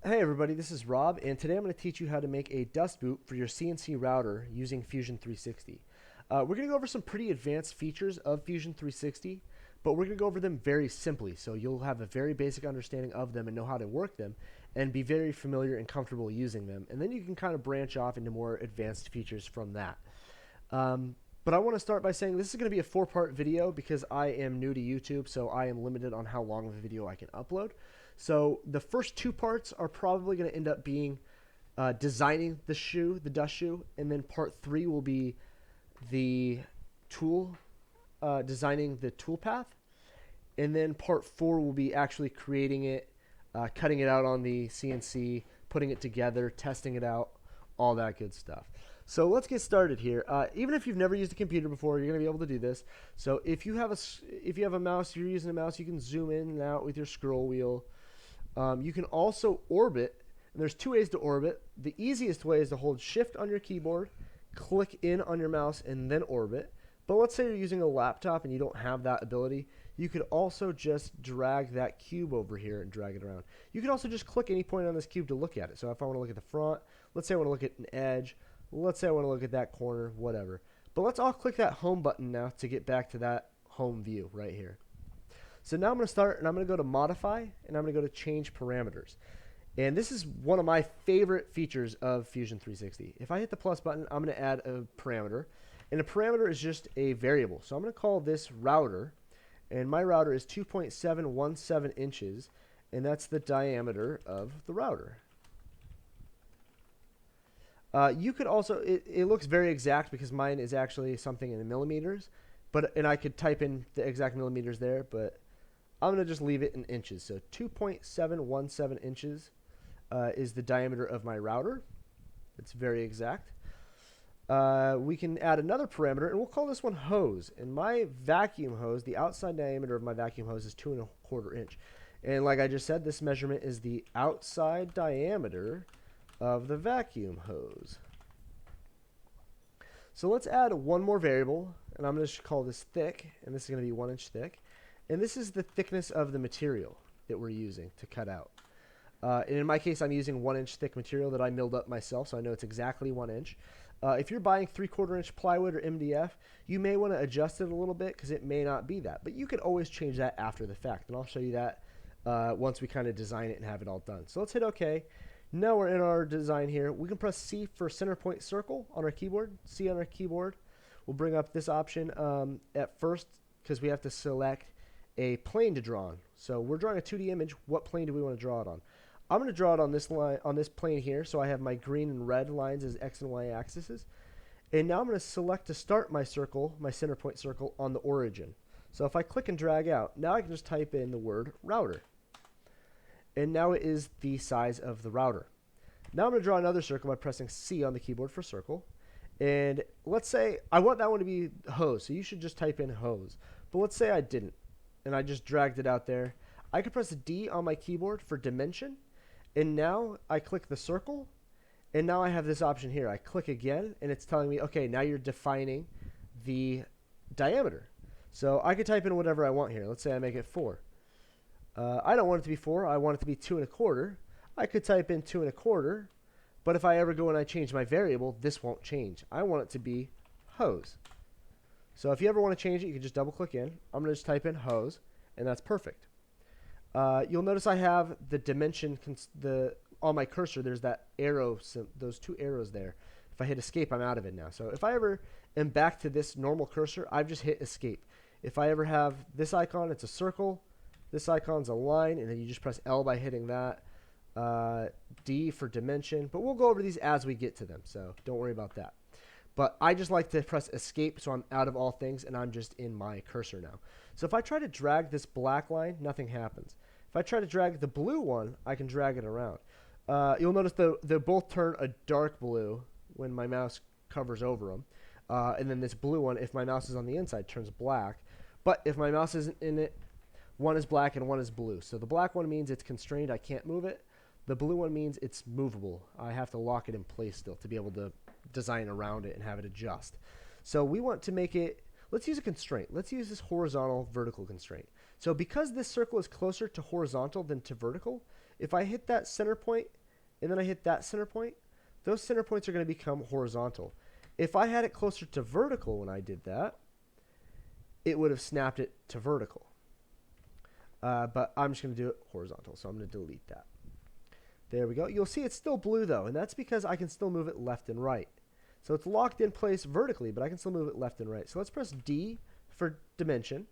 Hey everybody, this is Rob, and today I'm going to teach you how to make a dust boot for your CNC router using Fusion 360. We're going to go over some pretty advanced features of Fusion 360, but we're going to go over them very simply, so you'll have a very basic understanding of them and know how to work them, and be very familiar and comfortable using them, and then you can kind of branch off into more advanced features from that. But I want to start by saying this is going to be a 4-part video because I am new to YouTube, so I am limited on how long of a video I can upload. So the first 2 parts are probably going to end up being designing the dust shoe, and then part 3 will be the tool, designing the tool path, and then part 4 will be actually creating it, cutting it out on the CNC, putting it together, testing it out, all that good stuff. So let's get started here. Even if you've never used a computer before, you're going to be able to do this. So if you have a mouse, if you're using a mouse, you can zoom in and out with your scroll wheel. You can also orbit, and there's 2 ways to orbit. The easiest way is to hold Shift on your keyboard, click in on your mouse, and then orbit. But let's say you're using a laptop and you don't have that ability. You could also just drag that cube over here and drag it around. You can also just click any point on this cube to look at it. So if I want to look at the front, let's say I want to look at an edge, let's say I want to look at that corner, whatever. But let's all click that home button now to get back to that home view right here. So now I'm going to start, and I'm going to go to Modify, and I'm going to go to Change Parameters. And this is one of my favorite features of Fusion 360. If I hit the plus button, I'm going to add a parameter. And a parameter is just a variable. So I'm going to call this router, and my router is 2.717 inches, and that's the diameter of the router. You could also, it looks very exact because mine is actually something in millimeters, and I could type in the exact millimeters there, but I'm going to just leave it in inches. So 2.717 inches is the diameter of my router. It's very exact. We can add another parameter, and we'll call this one hose. And my vacuum hose, the outside diameter of my vacuum hose is 2.25 inch. And like I just said, this measurement is the outside diameter of the vacuum hose. So let's add one more variable, and I'm going to call this thick, and this is going to be 1 inch thick. And this is the thickness of the material that we're using to cut out. And in my case, I'm using 1 inch thick material that I milled up myself, so I know it's exactly 1 inch. If you're buying 3/4 inch plywood or MDF, you may want to adjust it a little bit because it may not be that. But you could always change that after the fact, and I'll show you that once we kind of design it and have it all done. So let's hit OK. Now we're in our design here. We can press C for center point circle on our keyboard. C on our keyboard. We'll bring up this option at first because we have to select a plane to draw on. So we're drawing a 2D image. What plane do we want to draw it on? I'm going to draw it on this line, on this plane here. So I have my green and red lines as X and Y axes. And now I'm going to select to start my circle, my center point circle, on the origin. So if I click and drag out, now I can just type in the word router. And now it is the size of the router. Now I'm going to draw another circle by pressing C on the keyboard for circle. And let's say I want that one to be hose. So you should just type in hose. But let's say I didn't, and I just dragged it out there. I could press D on my keyboard for dimension, and now I click the circle, and now I have this option here. I click again, and it's telling me, okay, now you're defining the diameter. So I could type in whatever I want here. Let's say I make it 4. I don't want it to be 4. I want it to be 2.25. I could type in 2.25, but if I ever go and I change my variable, this won't change. I want it to be hose. So if you ever want to change it, you can just double click in. I'm going to just type in hose, and that's perfect. You'll notice I have the dimension on my cursor. There's that arrow, those 2 arrows there. If I hit escape, I'm out of it now. So if I ever am back to this normal cursor, I've just hit escape. If I ever have this icon, it's a circle. This icon's a line, and then you just press L by hitting that. D for dimension. But we'll go over these as we get to them, so don't worry about that. But I just like to press escape so I'm out of all things and I'm just in my cursor now. So if I try to drag this black line, nothing happens. If I try to drag the blue one, I can drag it around. You'll notice they both turn a dark blue when my mouse covers over them. And then this blue one, if my mouse is on the inside, turns black. But if my mouse isn't in it, one is black and one is blue. So the black one means it's constrained, I can't move it. The blue one means it's movable. I have to lock it in place still to be able to design around it and have it adjust. So we want to make it, let's use a constraint. Let's use this horizontal vertical constraint. So because this circle is closer to horizontal than to vertical, if I hit that center point and then I hit that center point, those center points are going to become horizontal. If I had it closer to vertical when I did that, it would have snapped it to vertical. But I'm just going to do it horizontal, so I'm going to delete that. There we go. You'll see it's still blue, though, and that's because I can still move it left and right. So it's locked in place vertically, but I can still move it left and right. So let's press D for dimension,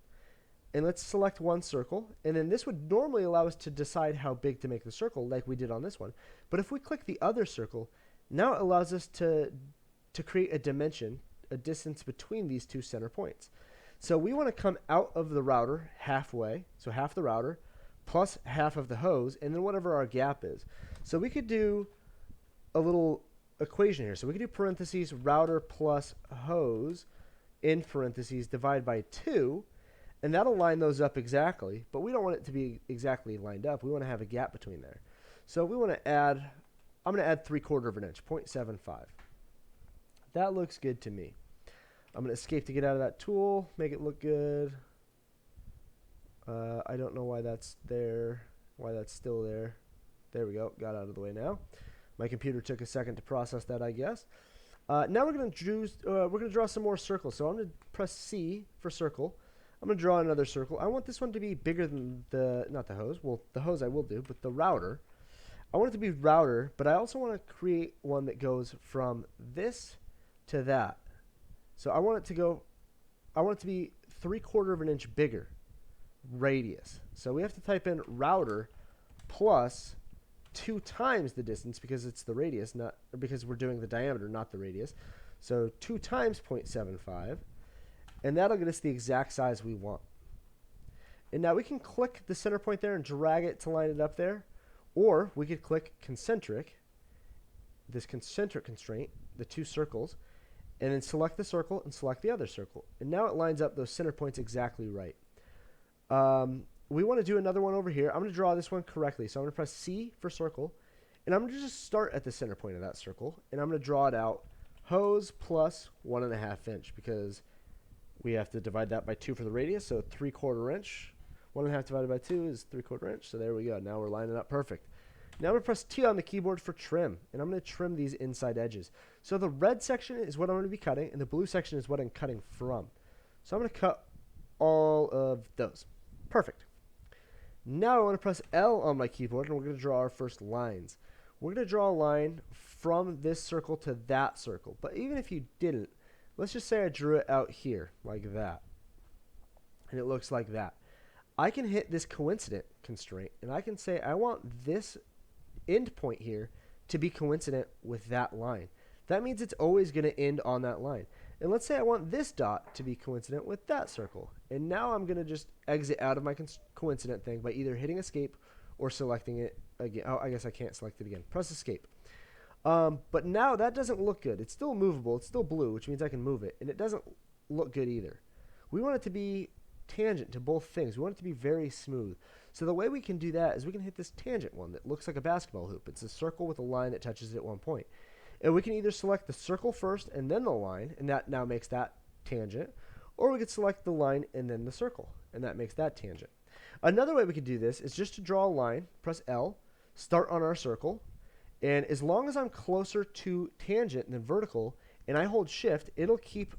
and let's select one circle. And then this would normally allow us to decide how big to make the circle, like we did on this one. But if we click the other circle, now it allows us to create a dimension, a distance between these two center points. So we want to come out of the router halfway, so half the router, plus half of the hose, and then whatever our gap is. So we could do a little equation here. So we could do parentheses router plus hose in parentheses divide by 2, and that'll line those up exactly, but we don't want it to be exactly lined up. We want to have a gap between there. So we want to add, I'm going to add 3/4 of an inch, 0.75. That looks good to me. I'm going to escape to get out of that tool, make it look good. I don't know why that's there, why that's still there. There we go, got out of the way now. My computer took a second to process that, I guess. Now we're going to draw some more circles. So I'm going to press C for circle. I'm going to draw another circle. I want this one to be bigger than not the hose. Well, the hose I will do, but the router. I want it to be router, but I also want to create one that goes from this to that. So I want it to be 3/4 of an inch bigger radius. So we have to type in router plus 2 times the distance because it's the radius, not because we're doing the diameter, not the radius. So 2 times 0.75, and that'll get us the exact size we want. And now we can click the center point there and drag it to line it up there, or we could click concentric, this concentric constraint, the 2 circles, and then select the circle and select the other circle. And now it lines up those center points exactly right. We want to do another one over here. I'm going to draw this one correctly. So I'm going to press C for circle, and I'm going to just start at the center point of that circle, and I'm going to draw it out hose plus 1.5 inch because we have to divide that by 2 for the radius, so 3/4 inch. 1.5 divided by 2 is 3/4 inch, so there we go. Now we're lining up perfect. Now I'm going to press T on the keyboard for trim, and I'm going to trim these inside edges. So the red section is what I'm going to be cutting, and the blue section is what I'm cutting from. So I'm going to cut all of those. Perfect. Now I want to press L on my keyboard, and we're going to draw our first lines. We're going to draw a line from this circle to that circle. But even if you didn't, let's just say I drew it out here, like that. And it looks like that. I can hit this coincident constraint, and I can say I want this end point here to be coincident with that line. That means it's always going to end on that line. And let's say I want this dot to be coincident with that circle. And now I'm going to just exit out of my coincident thing by either hitting escape or selecting it again. Oh, I guess I can't select it again. Press escape. But now that doesn't look good. It's still movable. It's still blue, which means I can move it. And it doesn't look good either. We want it to be tangent to both things. We want it to be very smooth. So the way we can do that is we can hit this tangent one that looks like a basketball hoop. It's a circle with a line that touches it at one point. And we can either select the circle first and then the line, and that now makes that tangent, or we could select the line and then the circle, and that makes that tangent. Another way we could do this is just to draw a line, press L, start on our circle, and as long as I'm closer to tangent than vertical, and I hold shift, it'll keep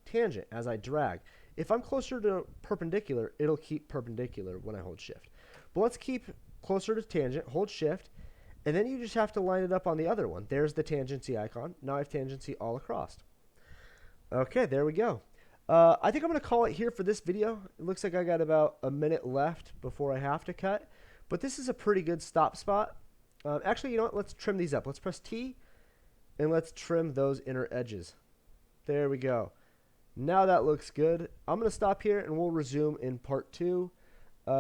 tangent as I drag. If I'm closer to perpendicular, it'll keep perpendicular when I hold shift. But let's keep closer to tangent, hold shift, and then you just have to line it up on the other one. There's the tangency icon. Now I have tangency all across. Okay, there we go. I think I'm going to call it here for this video. It looks like I got about a minute left before I have to cut. But this is a pretty good stop spot. Actually, you know what? Let's trim these up. Let's press T, and let's trim those inner edges. There we go. Now that looks good. I'm going to stop here, and we'll resume in part 2,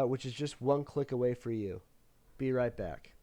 which is just one click away for you. Be right back.